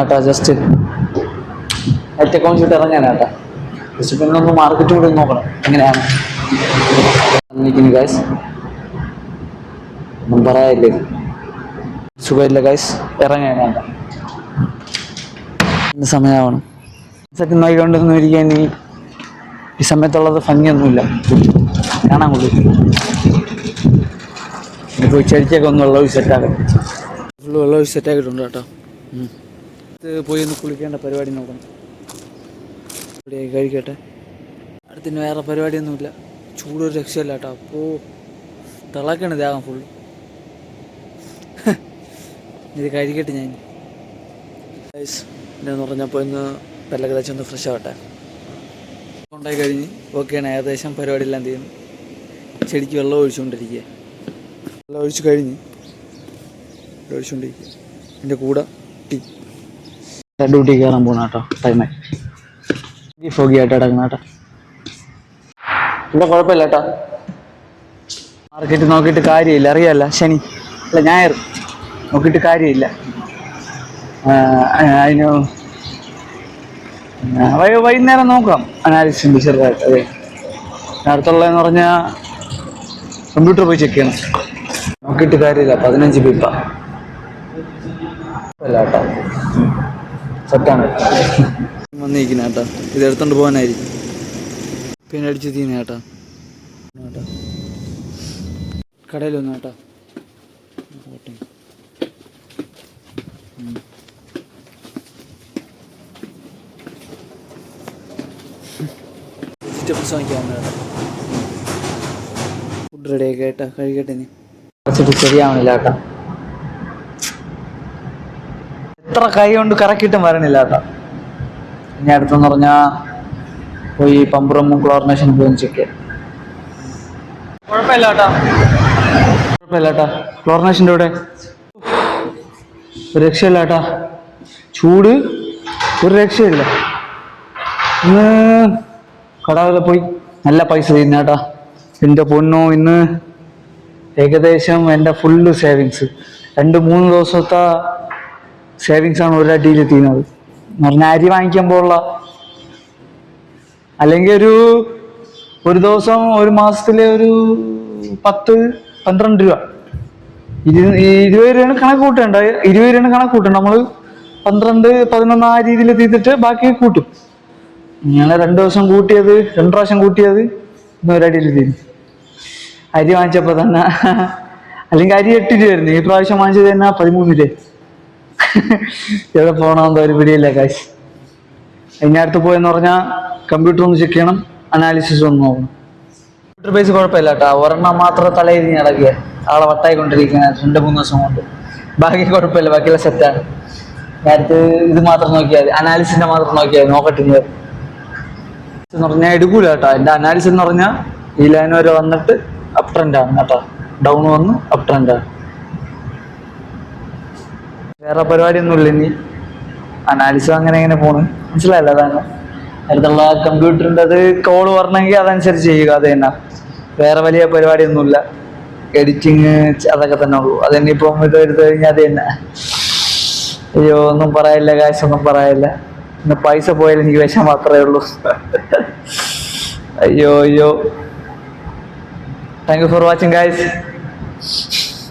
ഏട്ടാ just net account ചെയ്തിട്ട് ഇറങ്ങാനാട്ടാ. Just പിന്നെ ഒന്ന് മാർക്കറ്റ് കൂടി നോക്കണം എങ്ങനെയാണ് ഗൈസ്. ഒന്നും പറയാനില്ലേ, സുഖമില്ല ഗൈസ്, ഇറങ്ങാനാട്ടാ. ഇന്ന് സമയമാവണം. സെറ്റ് നോക്കിക്കൊണ്ടിരുന്നു ഇരിക്കാൻ ഈ സമയത്തുള്ളത് ഭംഗിയൊന്നുമില്ല, കാണാൻ കൂടി. ഇപ്പോൾ ചെടിക്കൊക്കെ ഒന്ന് വെള്ളം സെറ്റാക്കാം. ഫുള്ള് വെള്ളം സെറ്റാക്കിയിട്ടുണ്ട് കേട്ടോ. പോയി ഒന്ന് കുളിക്കേണ്ട പരിപാടി നോക്കണം. ഇവിടെ കഴിക്കട്ടെ. അടുത്തിന് വേറെ പരിപാടിയൊന്നുമില്ല. ചൂടൊരു രക്ഷയില്ല കേട്ടോ. അപ്പോൾ തിളക്കണ ദേഹം ഫുള്ള്. ഇത് കഴിക്കട്ടെ ഞാൻ. എന്താന്ന് പറഞ്ഞപ്പോൾ ഇന്ന് പല്ലൊക്കെ തച്ചൊന്ന് ഫ്രഷ് ആവട്ടെ. ഉണ്ടായി കഴിഞ്ഞ് ഓക്കെയാണ്. ഏകദേശം പരിപാടിയെല്ലാം ചെയ്യുന്നു. ചെടിക്ക് വെള്ളം ഒഴിച്ചുകൊണ്ടിരിക്കുക. വെള്ളം ഒഴിച്ച് കഴിഞ്ഞ് ഒഴിച്ചുകൊണ്ടിരിക്കുക. എൻ്റെ കൂടെ ടീ ഡ്യൂട്ടി കയറാൻ പോകണം കേട്ടോ. ടൈമായി ഫോഗി ആയിട്ട് കിടക്കുന്ന കേട്ടോ. ഇവിടെ കുഴപ്പമില്ല കേട്ടോ. മാർക്കറ്റ് നോക്കിയിട്ട് കാര്യമില്ല. അറിയാമല്ല, ശനി അല്ല ഞായർ നോക്കിയിട്ട് കാര്യമില്ല. അതിന് വൈകുന്നേരം നോക്കാം. അനാലിസിസ് ചെറുതായിട്ട്. അതെ, നേരത്തുള്ളതെന്ന് പറഞ്ഞാൽ കമ്പ്യൂട്ടർ പോയി ചെക്ക് ചെയ്യണം. നോക്കിയിട്ട് കാര്യമില്ല. 15 പിപ്പ അല്ല കേട്ടോ. സെറ്റാണ് വന്നിരിക്കുന്ന കേട്ടോ. ഇത് എടുത്തോണ്ട് പോകാനായിരിക്കും. പിന്നെ അടിച്ച് തീന കേട്ടോ. കടയിലൊന്നും കേട്ടോ. വെജിറ്റബിൾസ് വാങ്ങിക്കാവുന്ന കേട്ടോ. ഫുഡ് റെഡി ആക്കി കേട്ടോ. കഴിക്കട്ടെ. ഇനി കുറച്ചിട്ട് ശരിയാവണില്ല കേട്ടോ. എത്ര കൈ കൊണ്ട് കറക്കിയിട്ടും വരണില്ല കേട്ടോ. ഇനി അടുത്തെന്ന് പറഞ്ഞാൽ പോയി പമ്പറൊന്നും ക്ലോറിനേഷൻ പോയി ചെക്ക് ചെയ്യാം. കുഴപ്പമില്ല കേട്ടോ. കുഴപ്പമില്ല കേട്ടോ. ക്ലോറിനേഷൻ്റെ ഇവിടെ ഒരു രക്ഷയില്ല കേട്ടോ. ചൂട് ഒരു രക്ഷയില്ല. ഇന്ന് കടകളിൽ പോയി നല്ല പൈസ ചെയ്യുന്ന കേട്ടോ. എൻ്റെ പൊന്നോ, ഇന്ന് ഏകദേശം എൻ്റെ ഫുള്ള് സേവിങ്സ് 2-3 ദിവസത്തെ സേവിങ്സാണ് ഒരടിയിൽ തീരുന്നത് എന്ന് പറഞ്ഞാൽ അരി വാങ്ങിക്കുമ്പോഴുള്ള. അല്ലെങ്കിൽ ഒരു ദിവസം ഒരു മാസത്തിൽ ഒരു 10-12 രൂപ 20 രൂപയാണ് കണക്ക് കൂട്ടേണ്ട. 20 രൂപയാണ് കണക്ക് കൂട്ടേണ്ട. നമ്മൾ 12-11 ആ രീതിയിൽ തീർത്തിട്ട് ബാക്കി കൂട്ടും. ഞാൻ 2 ദിവസം കൂട്ടിയത്, 2 പ്രാവശ്യം കൂട്ടിയത് ഇന്ന് ഒരടിയിൽ തീരും. അരി വാങ്ങിച്ചപ്പോൾ തന്നെ, അല്ലെങ്കിൽ അരി 8 രൂപയായിരുന്നു. ഈ പ്രാവശ്യം വാങ്ങിച്ചത് തന്നെ 13 രൂപ. എവിടെ പോകണമെന്നോ ഒരു പിടിയില്ല കാശ്. അതിനടുത്ത് പോയെന്ന് പറഞ്ഞാൽ കമ്പ്യൂട്ടർ ഒന്ന് ചെക്ക് ചെയ്യണം, അനാലിസിസ് ഒന്ന് നോക്കണം. കമ്പ്യൂട്ടർ ബേസ് കുഴപ്പമില്ല കേട്ടോ. ഒരെണ്ണം മാത്രം തലയിരിഞ്ഞ് ഇളകിയ ആളെ വട്ടായിക്കൊണ്ടിരിക്കുന്ന 2-3 ദിവസം കൊണ്ട്. ബാക്കി കുഴപ്പമില്ല, ബാക്കിയുള്ള സെറ്റാണ്. നേരത്തെ ഇത് മാത്രം നോക്കിയാൽ മതി, അനാലിസിന്റെ മാത്രം നോക്കിയാൽ മതി. നോക്കട്ടെ എന്ന് പറഞ്ഞാൽ എടുക്കൂല കേട്ടോ. എൻ്റെ അനാലിസിസ് എന്ന് പറഞ്ഞാൽ ഈ ലൈൻ വരെ വന്നിട്ട് അപ് ട്രെൻഡാണ് കേട്ടോ. ഡൗൺ വന്ന് അപ് ട്രെൻഡാണ്. വേറെ പരിപാടിയൊന്നുമില്ല. ഇനി അനാലിസിസ് അങ്ങനെ പോണ്. മനസ്സിലായല്ലോ? അതാണ് അടുത്തുള്ള കമ്പ്യൂട്ടറിൻ്റെ അത് കോള് വരണമെങ്കിൽ അതനുസരിച്ച് ചെയ്യുക. അത് തന്നെ, വേറെ വലിയ പരിപാടിയൊന്നുമില്ല. എഡിറ്റിങ് അതൊക്കെ തന്നെ ഉള്ളൂ. അതെന്നെ ഇപ്പം ഇത് എടുത്തു കഴിഞ്ഞാൽ അത് തന്നെ. അയ്യോ, ഒന്നും പറയാനില്ല, കാശൊന്നും പറയാനില്ല. ഇന്ന് പൈസ പോയാലും എനിക്ക് വിഷം മാത്രമേ ഉള്ളൂ. അയ്യോ. Thank you for watching guys.